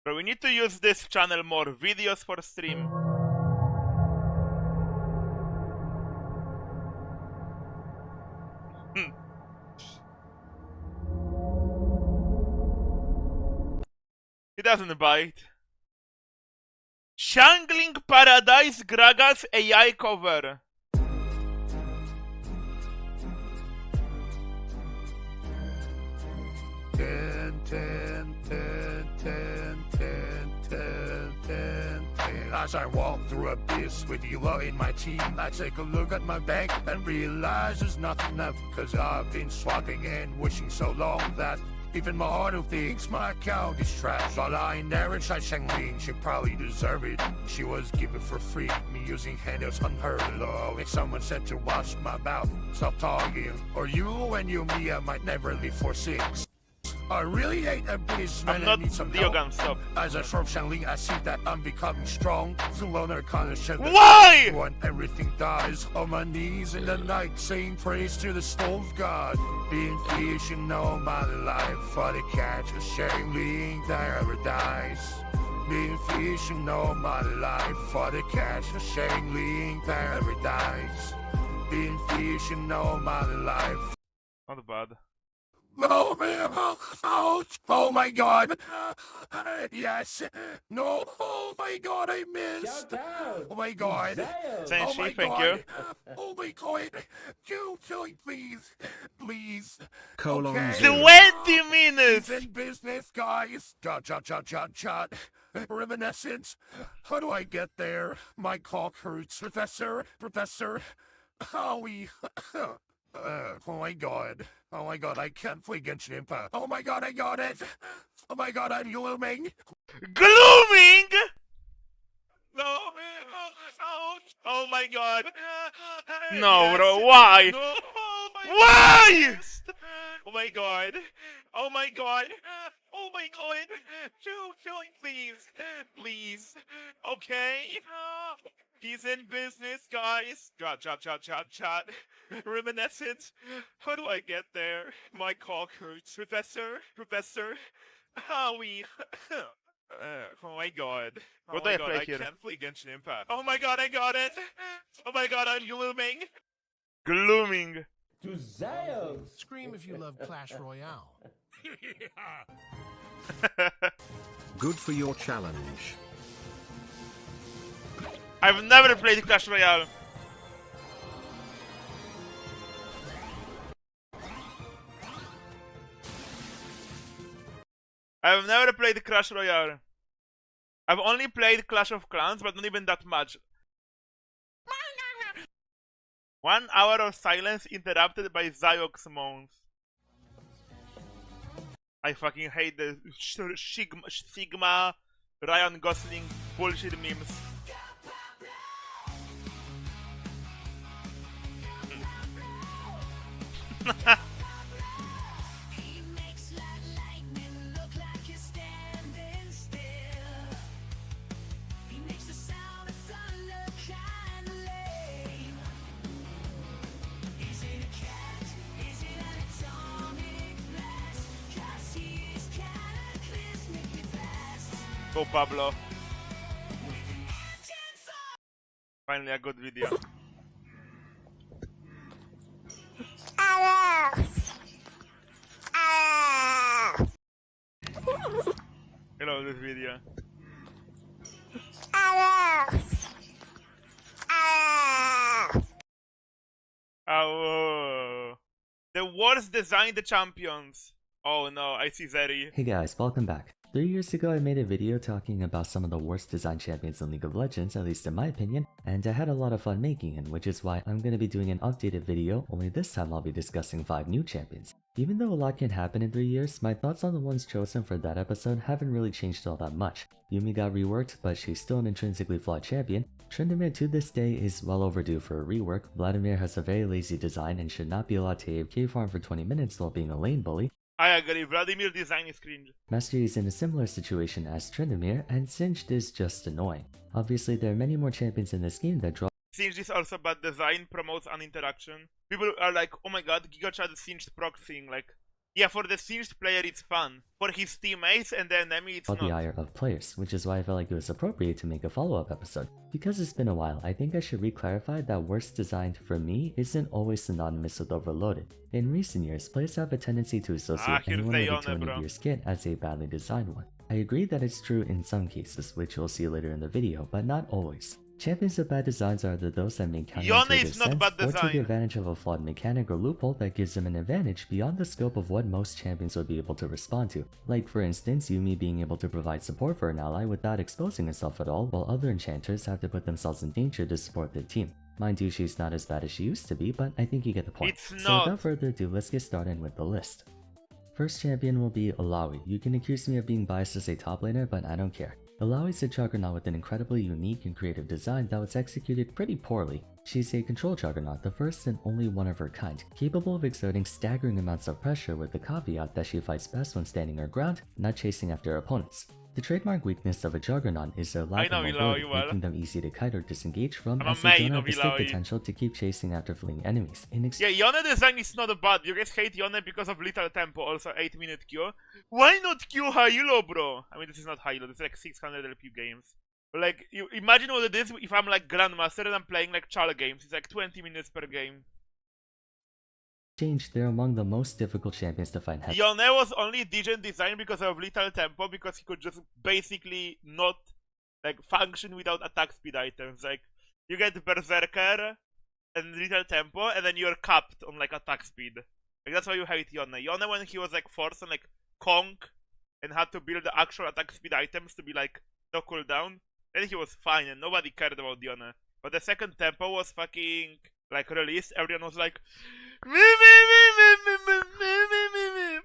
Bro, we need to use this channel more. Videos for stream. He doesn't bite. Shangling Paradise Gragas AI cover. As I walk through abyss with Illaoi in my team, I take a look at my bank and realize there's nothing left. Cause I've been swapping and wishing so long that even my heart thinks my account is trash. All I inherit, I Shangling, she probably deserve it. She was given for free, me using handles unheard of. If someone said to watch my mouth, stop talking. Or you and you, me, I might never live for 6. I really hate a beast, man. I'm not I need some Diogan, help. stop. As I sharp Shangling, I see that I'm becoming strong. The loner conscious. Why? When everything dies, on my knees in the night, saying praise to the soul of God. Being fishing all my life for the catch of Shangling that never dies. Been fishing all my life for the catch of Shangling that never dies. Been fishing all my life. Not bad. No, man. Oh my god. Yes. No. Oh my god, I missed. Oh my god. Oh my Thank god. you. Oh my god. You, please. Please. Colon Okay. 20 minutes! He's in business, guys. Jot. Reminiscence. How do I get there? My cock hurts. Professor. Howie. Oh my god. Oh my god, I can't play Genshin Impact. Oh my god, I got it! Oh my god, I'm glooming! Glooming? No, oh my god. No, bro, why? No, Why? Oh my god. Oh my god. Oh my god. Joey, please. Okay. He's in business, guys. Jot. Reminiscence. How do I get there? My cock hurts. Professor. Howie. Oh my god. What Oh do my I god, play I here? can't play Genshin Impact. Oh my god, I got it! Oh my god, I'm glooming! Glooming. To Zeus! Scream if you love Clash Royale. Good for your challenge. I've never played Clash Royale. I've never played Clash Royale. I've only played Clash of Clans, but not even that much. 1 hour of silence interrupted by Ziox moans. I fucking hate the Sigma Ryan Gosling bullshit memes. Go Pablo. Finally a good video. I love this video. Oh, the worst designed champions. Oh no, I see Zeri. Hey guys, welcome back. 3 years ago I made a video talking about some of the worst design champions in League of Legends, at least in my opinion, and I had a lot of fun making it, which is why I'm going to be doing an updated video, only this time I'll be discussing 5 new champions. Even though a lot can happen in 3 years, my thoughts on the ones chosen for that episode haven't really changed all that much. Yuumi got reworked, but she's still an intrinsically flawed champion. Tryndamere to this day is well overdue for a rework. Vladimir has a very lazy design and should not be allowed to AFK farm for 20 minutes while being a lane bully. I agree, Vladimir design is cringe. Mastery is in a similar situation as Tryndamere, and Singed is just annoying. Obviously, there are many more champions in this game that draw. Singed is also bad design, promotes uninteraction. People are like, oh my god, Giga Chad Singed proxying, like, Yeah, for the singed player it's fun. For his teammates and the enemy it's the not. ire of players, which is why I felt like it was appropriate to make a follow-up episode. Because it's been a while, I think I should re-clarify that worst designed for me isn't always synonymous with overloaded. In recent years, players have a tendency to associate here's anyone the with a Yone, Tony bro. Gear skit as a badly designed one. I agree that it's true in some cases, which you'll see later in the video, but not always. Champions with bad designs are either those that make Yone counterintuitive is not sense bad or take design. advantage of a flawed mechanic or loophole that gives them an advantage beyond the scope of what most champions would be able to respond to. Like for instance, Yuumi being able to provide support for an ally without exposing herself at all, while other enchanters have to put themselves in danger to support their team. Mind you, she's not as bad as she used to be, but I think you get the point. It's So not. without further ado, let's get started with the list. First champion will be Illaoi. You can accuse me of being biased as a top laner, but I don't care. Illaoi is a juggernaut with an incredibly unique and creative design that was executed pretty poorly. She's a control juggernaut, the first and only one of her kind, capable of exerting staggering amounts of pressure with the caveat that she fights best when standing her ground, not chasing after her opponents. The trademark weakness of a juggernaut is their lack I of know mobility, Illaoi well. making them easy to kite or disengage from I'm a as they main don't have of the skill Illaoi. potential to keep chasing after fleeing enemies. Yeah, Yone design is not bad. You guys hate Yone because of little tempo, also 8-minute Q. Why not Q Hilo, bro? I mean, this is not Hilo, this is like 600 LP games. But like, you imagine what it is if I'm like Grandmaster and I'm playing like Chal games. It's like 20 minutes per game. They're among the most difficult champions to find head. Yone was only decent design because of little tempo, because he could just basically not like function without attack speed items. Like, you get Berserker and little tempo, and then you're capped on like attack speed. Like, that's why you hate Yone. Yone, when he was like forced on like Conk and had to build the actual attack speed items to be like no cooldown, then he was fine and nobody cared about Yone. But the second tempo was fucking like released, everyone was like,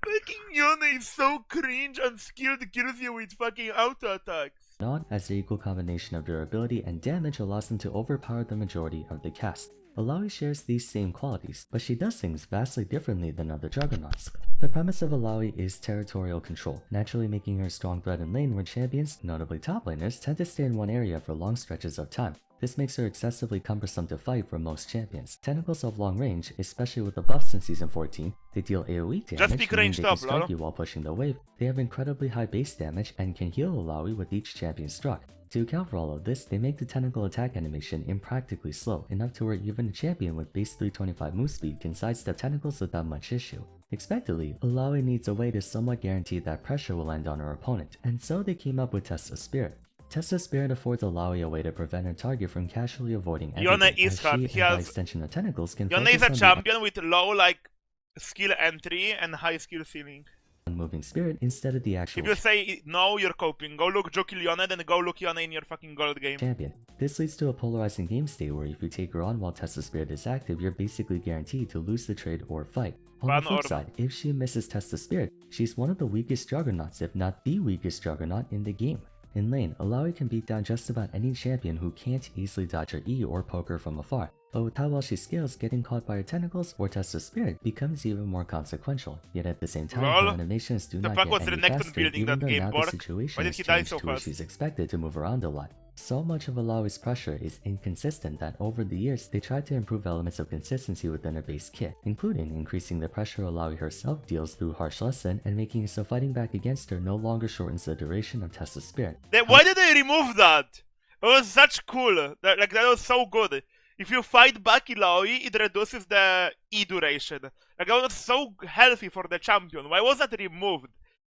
fucking Yone is so cringe and skilled, kills you with fucking auto attacks. Not as the equal combination of durability and damage allows them to overpower the majority of the cast. Illaoi shares these same qualities, but she does things vastly differently than other juggernauts. The premise of Illaoi is territorial control, naturally making her a strong threat in lane where champions, notably top laners, tend to stay in one area for long stretches of time. This makes her excessively cumbersome to fight for most champions. Tentacles have long range, especially with the buffs in Season 14. They deal AoE damage, pick meaning ranged they can up, strike lol. you while pushing the wave. They have incredibly high base damage and can heal Illaoi with each champion struck. To account for all of this, they make the tentacle attack animation impractically slow, enough to where even a champion with base 325 move speed can sidestep tentacles without much issue. Expectedly, Illaoi needs a way to somewhat guarantee that pressure will land on her opponent, and so they came up with Test of Spirit. Test of Spirit affords Illaoi a way to prevent her target from casually avoiding Yone everything, is as hard. she, He and by has- extension of tentacles, can Yone focus is a on the champion with low like skill entry and high skill ceiling. unmoving spirit instead of the actual If you say no, you're coping. Go look Jokil Yone, then go look Yone in your fucking gold game. champion. This leads to a polarizing game state where if you take her on while Test of Spirit is active, you're basically guaranteed to lose the trade or fight. On Ban the flip orb. side, if she misses Test of Spirit, she's one of the weakest juggernauts, if not the weakest juggernaut in the game. In lane, Illaoi can beat down just about any champion who can't easily dodge her E or poke her from afar, but with how well she scales, getting caught by her tentacles or Test of Spirit becomes even more consequential. Yet at the same time, Lol. her animations do The not fuck get was any Renekton faster, building even that though game, now Bork? the situation Why did has he die changed so to where fast? she's expected to move around a lot. So much of Illaoi's pressure is inconsistent that over the years, they tried to improve elements of consistency within her base kit, including increasing the pressure Illaoi herself deals through Harsh Lesson and making it so fighting back against her no longer shortens the duration of Test of Spirit. Why did they remove that? It was such cool. That was so good. If you fight back Illaoi, it reduces the E duration. Like, that was so healthy for the champion. Why was that removed?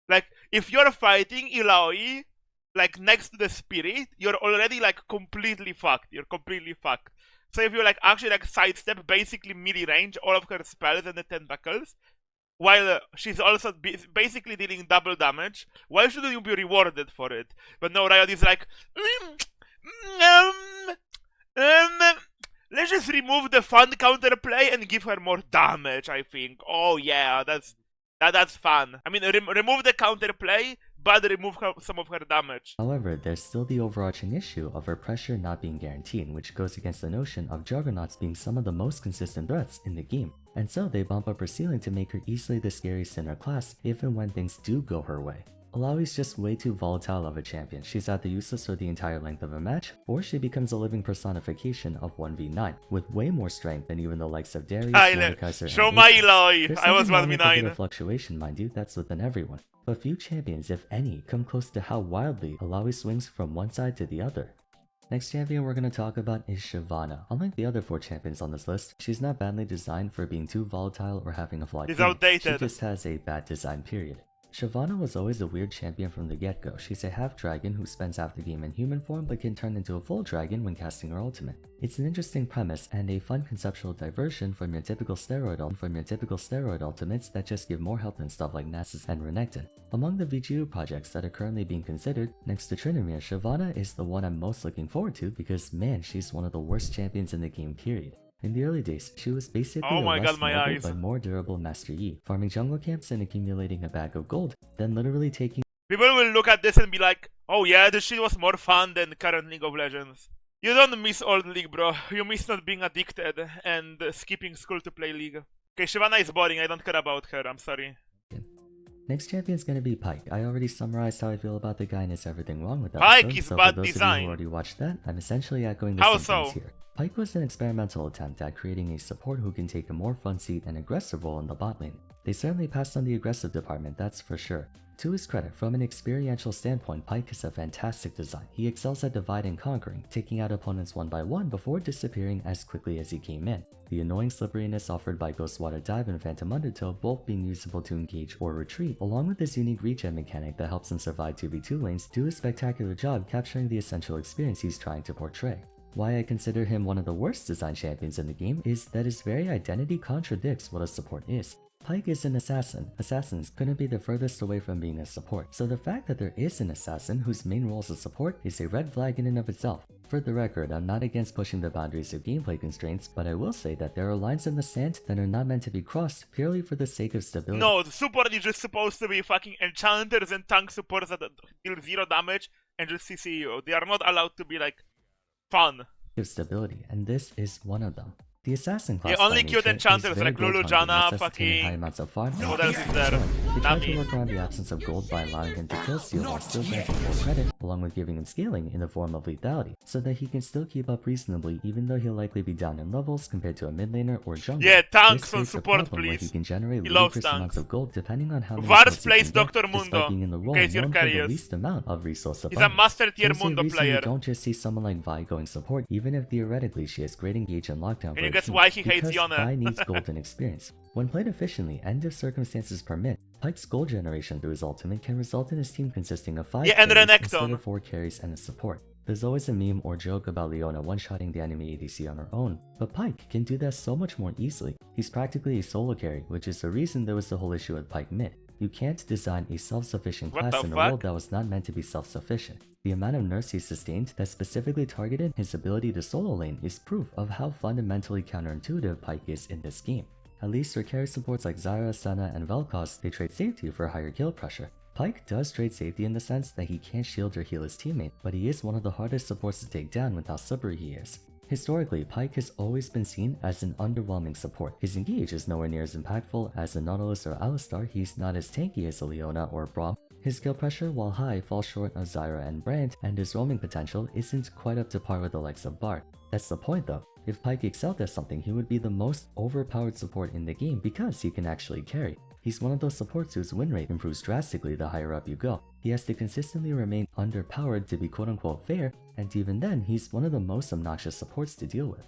Like, if you're fighting Illaoi, like, next to the spirit, you're already, like, completely fucked. You're completely fucked. So if you, like, actually, like, sidestep basically melee range all of her spells and the tentacles, while she's also basically dealing double damage, why should you be rewarded for it? But no, Riot is like, let's just remove the fun counterplay and give her more damage, I think. Oh yeah, that's fun. I mean, remove the counterplay, but remove some of her damage. However, there's still the overarching issue of her pressure not being guaranteed, which goes against the notion of juggernauts being some of the most consistent threats in the game, and so they bump up her ceiling to make her easily the scariest in her class if and when things do go her way. Illaoi's just way too volatile of a champion. She's either useless for the entire length of a match, or she becomes a living personification of 1v9, with way more strength than even the likes of Darius, Mordekaiser, Show and my Apex. Illaoi. There's I was something wrong with a bit 1v9. of fluctuation, mind you, that's within everyone. But few champions, if any, come close to how wildly Illaoi swings from one side to the other. Next champion we're going to talk about is Shyvana. Unlike the other 4 champions on this list, she's not badly designed for being too volatile or having a flawed She's game. outdated. She just has a bad design period. Shyvana was always a weird champion from the get-go. She's a half-dragon who spends half the game in human form but can turn into a full dragon when casting her ultimate. It's an interesting premise and a fun conceptual diversion from your typical steroid ultimates that just give more health and stuff like Nasus and Renekton. Among the VGU projects that are currently being considered, next to Tryndamere, Shyvana is the one I'm most looking forward to because man, she's one of the worst champions in the game, period. In the early days, she was basically Oh a my less God, my mobile eyes. but more durable Master Yi, farming jungle camps and accumulating a bag of gold, then literally taking People will look at this and be like, oh yeah, this shit was more fun than current League of Legends. You don't miss old League, bro. You miss not being addicted and skipping school to play League. Okay, Shyvana is boring. I don't care about her. I'm sorry. Next champion's gonna be Pyke. I already summarized how I feel about the guy and is everything wrong with that Pyke episode, is so bad for those of you design. who already watched that, I'm essentially echoing the How same so? things here. Pyke was an experimental attempt at creating a support who can take a more front seat and aggressive role in the bot lane. They certainly passed on the aggressive department, that's for sure. To his credit, from an experiential standpoint, Pyke is a fantastic design. He excels at divide and conquering, taking out opponents one by one before disappearing as quickly as he came in. The annoying slipperiness offered by Ghostwater Dive and Phantom Undertow both being usable to engage or retreat, along with his unique regen mechanic that helps him survive 2v2 lanes, do a spectacular job capturing the essential experience he's trying to portray. Why I consider him one of the worst design champions in the game is that his very identity contradicts what a support is. Pyke is an assassin. Assassins couldn't be the furthest away from being a support, so the fact that there is an assassin whose main role is a support is a red flag in and of itself. For the record, I'm not against pushing the boundaries of gameplay constraints, but I will say that there are lines in the sand that are not meant to be crossed purely for the sake of stability. No, the support is just supposed to be fucking enchanters and tank supports that deal 0 damage and just CC you. They are not allowed to be like fun. Of stability, and this is one of them. The assassin class Yeah, only by cute nature enchanters is very like gold Lulu, hungry, Janna, necessitating high fucking... amounts of farm. What else is there? They tried to Nami. work around the absence of gold by allowing him to kill steal while still granting full credit, along with giving him scaling in the form of lethality, so that he can still keep up reasonably even though he'll likely be down in levels compared to a mid laner or jungler. Yeah, tanks This on creates a support, problem where he please. can generate He loves ludicrous amounts tanks. of gold depending on how many Vars kills he plays can get, Dr. despite Mundo, being in the in role case you're known for the curious. least amount of resource He's a abundance. master tier There's a Mundo reason player. You don't just see someone like Vi going support, even if theoretically she has great engage and lockdown. And you for guess a team, why he hates because Yone. Vi needs gold and experience. When played efficiently and if circumstances permit, Pyke's gold generation through his ultimate can result in his team consisting of 5 Yeah, and carries Renekton. instead of 4 carries and a support. There's always a meme or joke about Leona one-shotting the enemy ADC on her own, but Pyke can do that so much more easily. He's practically a solo carry, which is the reason there was the whole issue with Pyke mid. You can't design a self-sufficient What class the in a fuck? world that was not meant to be self-sufficient. The amount of nerfs he sustained that specifically targeted his ability to solo lane is proof of how fundamentally counterintuitive Pyke is in this game. At least for carry supports like Zyra, Senna, and Vel'Koz, they trade safety for higher kill pressure. Pyke does trade safety in the sense that he can't shield or heal his teammate, but he is one of the hardest supports to take down with how slippery he is. Historically, Pyke has always been seen as an underwhelming support. His engage is nowhere near as impactful as a Nautilus or Alistar, he's not as tanky as a Leona or Braum. His kill pressure, while high, falls short of Zyra and Brand, and his roaming potential isn't quite up to par with the likes of Bard. That's the point though. If Pyke excelled at something, he would be the most overpowered support in the game because he can actually carry. He's one of those supports whose win rate improves drastically the higher up you go. He has to consistently remain underpowered to be quote-unquote fair, and even then, he's one of the most obnoxious supports to deal with.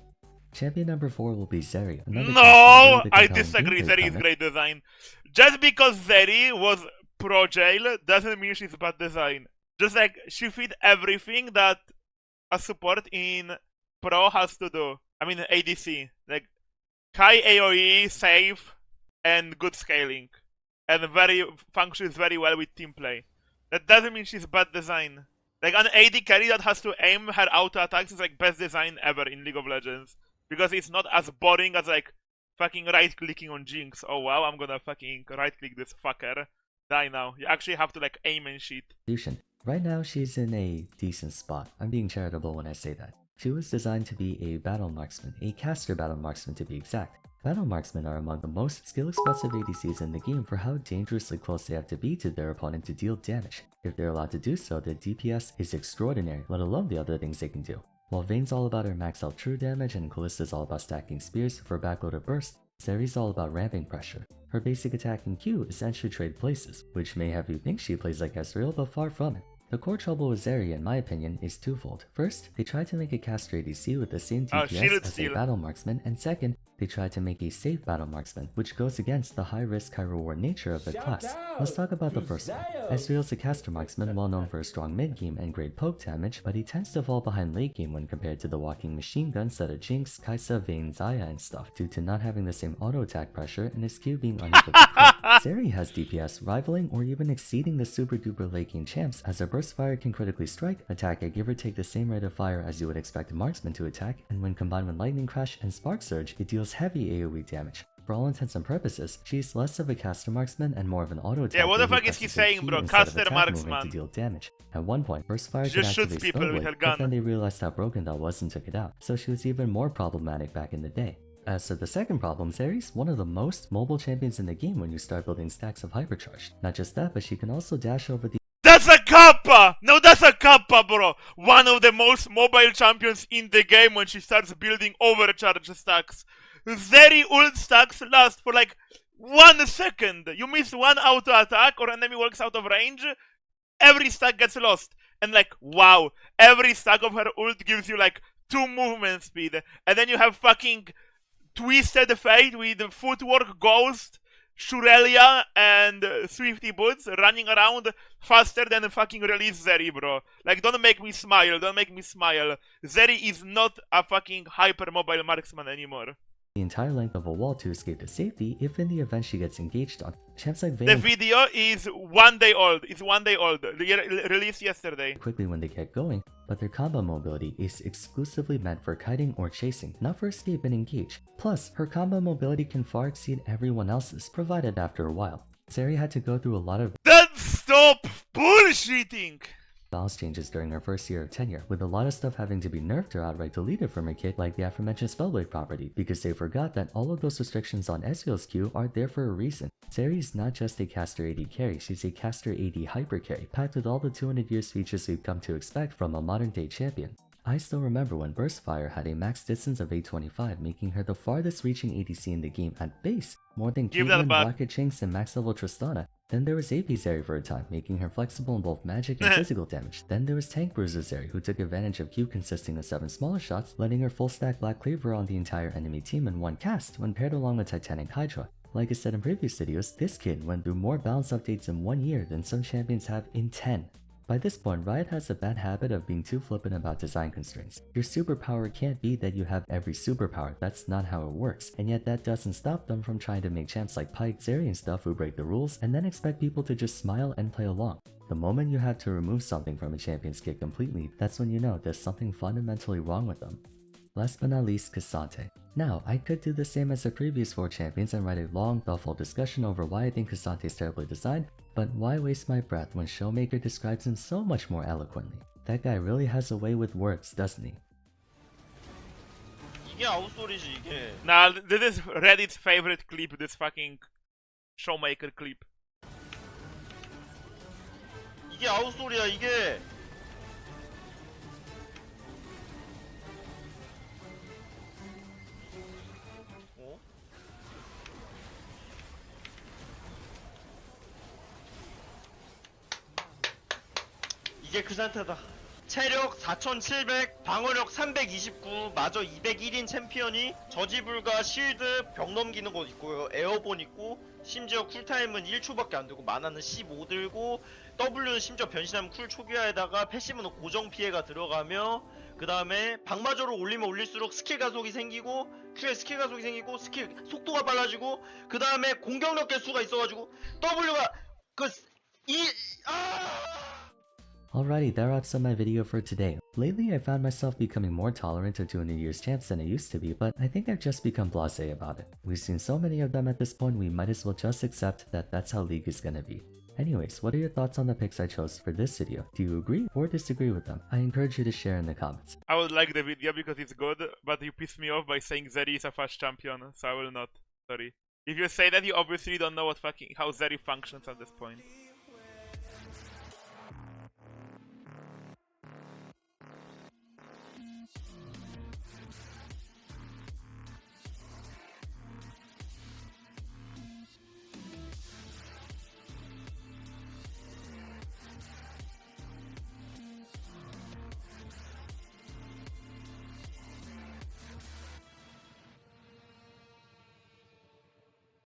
Champion number 4 will be Zeri. another No! champion with a I compelling disagree. gameplay Zeri is premise. great design. Just because Zeri was pro jail doesn't mean she's bad design. Just like she fit everything that a support in pro has to do. I mean ADC. Like high AoE, safe, and good scaling. And functions very well with team play. That doesn't mean she's bad design. Like an AD carry that has to aim her auto attacks is like best design ever in League of Legends. Because it's not as boring as like fucking right clicking on Jinx. Oh wow, I'm gonna fucking right click this fucker. Die now. You actually have to like aim and shit. Right now, she's in a decent spot. I'm being charitable when I say that. She was designed to be a battle marksman, a caster battle marksman to be exact. Battle Marksmen are among the most skill-expressive ADCs in the game for how dangerously close they have to be to their opponent to deal damage. If they're allowed to do so, their DPS is extraordinary, let alone the other things they can do. While Vayne's all about her max out true damage and Kallista's all about stacking spears for backloaded burst, Zeri's all about ramping pressure. Her basic attack and Q essentially trade places, which may have you think she plays like Ezreal, but far from it. The core trouble with Zeri, in my opinion, is twofold. First, they tried to make a caster ADC with the same DPS as a battle marksman, and second, they tried to make a safe battle marksman, which goes against the high-risk, high-reward nature of the class. Let's talk about the first one. Ezreal's a caster marksman, well known for a strong mid-game and great poke damage, but he tends to fall behind late-game when compared to the walking machine guns that are Jinx, Kai'Sa, Vayne, Xayah, and stuff, due to not having the same auto-attack pressure and his Q being unable to crit. Zeri has DPS rivaling or even exceeding the super-duper late-game champs, as her burst fire can critically strike, attack at give or take the same rate of fire as you would expect a marksman to attack, and when combined with lightning crash and spark surge, it deals heavy AoE damage. For all intents and purposes, she's less of a caster marksman and more of an auto attacker. Yeah, what the who fuck is he presses her saying, Q bro? instead of Caster attack movement marksman. to deal damage. At one point, burst fire could Just shoots activate people with her Spellblade, but then gun. they realized how broken that was and took it out, so she was even more problematic back in the day. As for the second problem, Zeri's one of the most mobile champions in the game when you start building stacks of hypercharged. Not just that, but she can also dash over the That's a kappa! No, that's a kappa, bro! One of the most mobile champions in the game when she starts building overcharge stacks. Zeri ult stacks last for like 1 second. You miss one auto attack or enemy works out of range, every stack gets lost. And like, wow, every stack of her ult gives you like 2 movement speed. And then you have fucking Twisted Fate with Footwork Ghost, Shurelia, and Swifty Boots running around faster than fucking release Zeri, bro. Like, don't make me smile, don't make me smile. Zeri is not a fucking hyper-mobile marksman anymore. entire length of a wall to escape to safety if in the event she gets engaged on. Champs like Vayne The video is 1 day old. It's 1 day old. Released yesterday. quickly when they get going, but their combo mobility is exclusively meant for kiting or chasing, not for escape and engage. Plus, her combo mobility can far exceed everyone else's, provided after a while. Zeri had to go through a lot of Then stop bullshitting! balance changes during her first year of tenure, with a lot of stuff having to be nerfed or outright deleted from her kit, like the aforementioned Spellblade property, because they forgot that all of those restrictions on Ezreal's Q are there for a reason. Zeri is not just a caster AD carry, she's a caster AD hyper carry, packed with all the 200 years features we've come to expect from a modern day champion. I still remember when Burst Fire had a max distance of 825, making her the farthest reaching ADC in the game at base, more than Give that Caitlyn, back. Rocket Jinx, and max level Tristana. Then there was AP Zeri for a time, making her flexible in both magic and physical damage. Then there was Tank Bruiser Zeri, who took advantage of Q consisting of 7 smaller shots, letting her full stack Black Cleaver on the entire enemy team in one cast, when paired along with Titanic Hydra. Like I said in previous videos, this kid went through more balance updates in 1 year than some champions have in 10. By this point, Riot has a bad habit of being too flippant about design constraints. Your superpower can't be that you have every superpower, that's not how it works, and yet that doesn't stop them from trying to make champs like Pyke, Zeri, and stuff who break the rules, and then expect people to just smile and play along. The moment you have to remove something from a champion's kit completely, that's when you know there's something fundamentally wrong with them. Last but not least, K'Sante. Now, I could do the same as the previous 4 champions and write a long, thoughtful discussion over why I think K'Sante is terribly designed, but why waste my breath when Showmaker describes him so much more eloquently? That guy really has a way with words, doesn't he? 이게 아웃소리지 이게. Nah, this is Reddit's favorite clip, this fucking Showmaker clip. 이게 아웃소리야 이게. 어? 이게 그 상태다. 체력 4700, 방어력 329, 마저 201인 챔피언이 저지불가 실드 벽 넘기는 거 있고요. 에어본 있고 심지어 쿨타임은 1초밖에 안 되고 마나는 15 들고 W는 심지어 변신하면 쿨 초기화에다가 패시브는 고정 피해가 들어가며 그 다음에 방마저로 올리면 올릴수록 스킬 가속이 생기고 Q에 스킬 가속이 생기고 스킬 속도가 빨라지고 그 다음에 공격력 개수가 있어가지고 W가 Alrighty, that wraps up my video for today. Lately, I found myself becoming more tolerant of 200 years champs than I used to be, but I think I've just become blasé about it. We've seen so many of them at this point, we might as well just accept that that's how League is gonna be. Anyways, what are your thoughts on the picks I chose for this video? Do you agree or disagree with them? I encourage you to share in the comments. I would like the video because it's good, but you pissed me off by saying Zeri is a fast champion, so I will not. Sorry. If you say that, you obviously don't know how Zeri functions at this point.